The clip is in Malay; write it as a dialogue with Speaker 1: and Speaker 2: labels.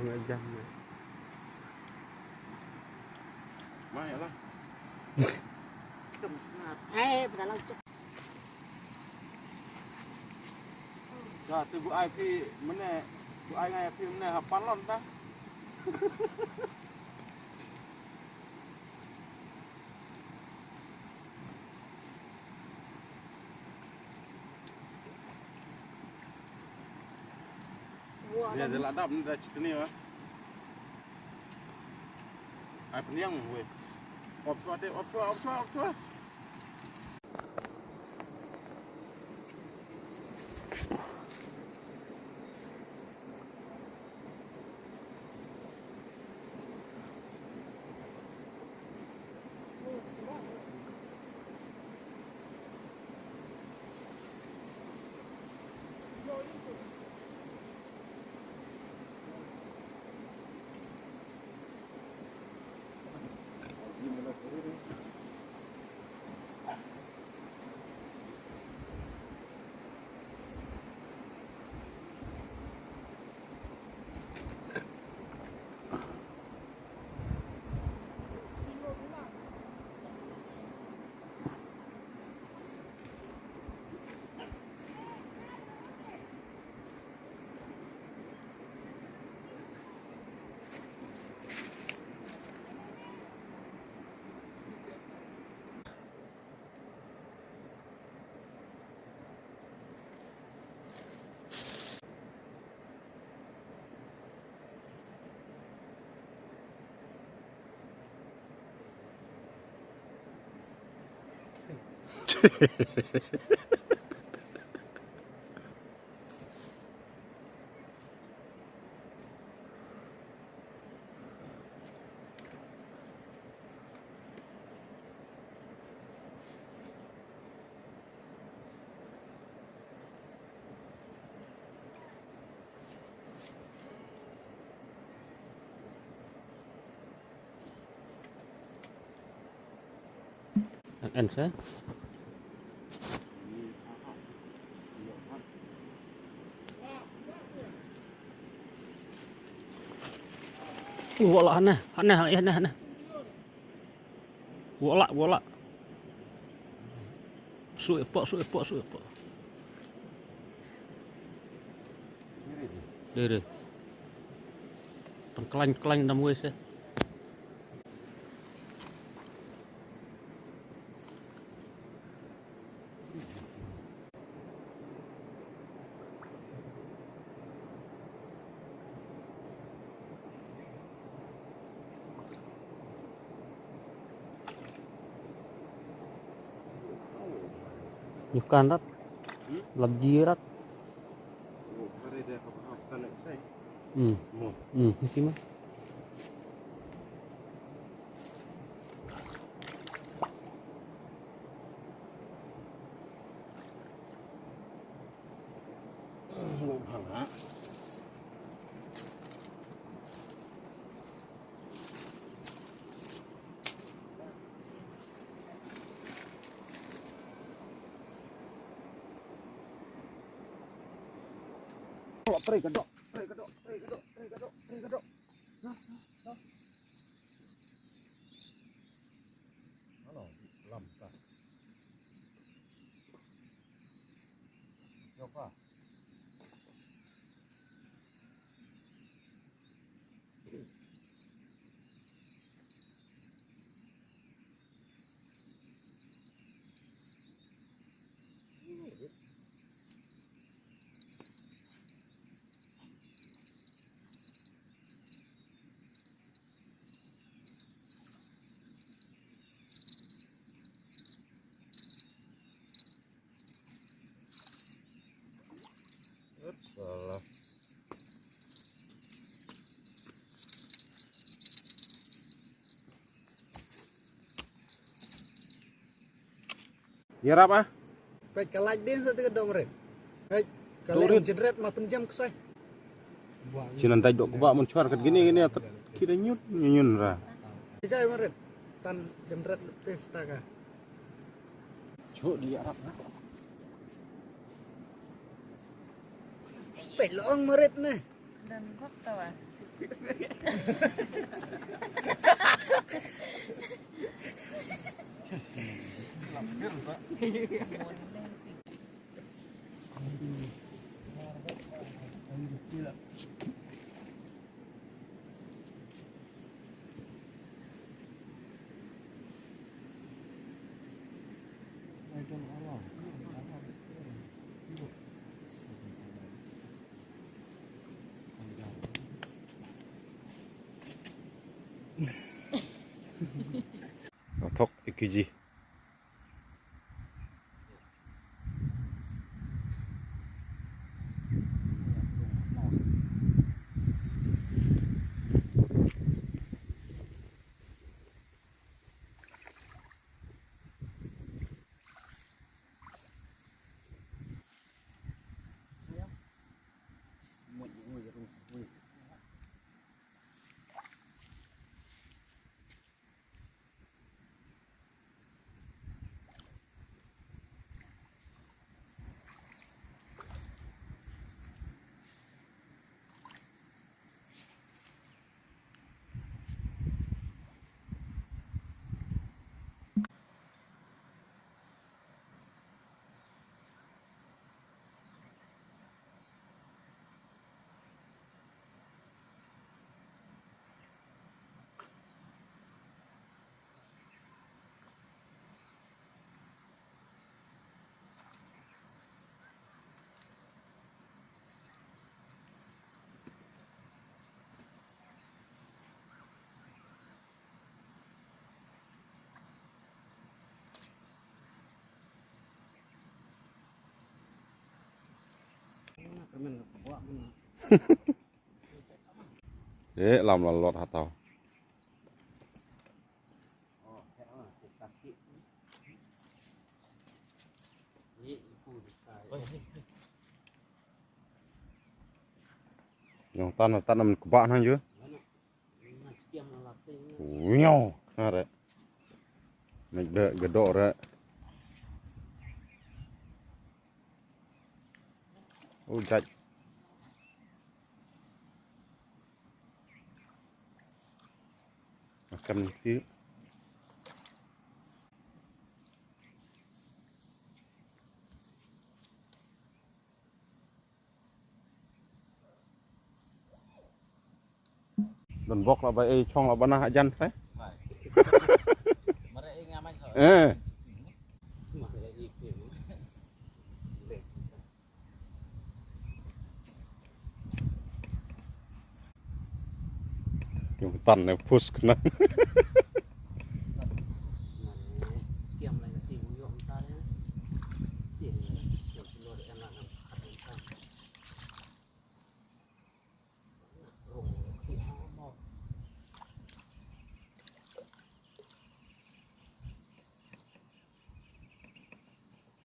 Speaker 1: setengah jam.
Speaker 2: Mai lah.
Speaker 3: Berdalam tu.
Speaker 2: Ya, tu bu ai pi mana? Bu ai ngai pi mana hafalon dah. Dia dah ladap ni dah cerita ni ah. Ai peniang weh. Op tua.
Speaker 1: Ăn sẽ. Wala hana. Wala. Su epok. Dere. Pengkelain dalam wes ya. Nyukan rat. Labjirat.
Speaker 2: Oh, hari dia apa tak nak stay.
Speaker 1: Mesti mah.
Speaker 2: Hang. Pray kedok. Nah. Halo, lam kah? Siapa? Salah. Ya apa?
Speaker 4: Baik kalaj din sa tiga domret. Baik kalau jedret ma penjam kesai.
Speaker 2: Sinan tajuk kubak mencuar kat gini kita nyun ra.
Speaker 4: Jai maret tan jedret pesta ka.
Speaker 2: Cuk di Arab nah.
Speaker 4: Baik loong maret ne.
Speaker 3: Dan kok tawa.
Speaker 2: Lampir, Pak.
Speaker 3: Thok ikiji. Làm là lọt hạt tàu. Yang tan mình của bạn hay chưa? Nhau, ha đấy. Mình đợi cái độ đấy. Ôi chạy. Cầm tí. Đồn bọc là vậy trong là bana hạ dân thế. Yung tan na push ka na.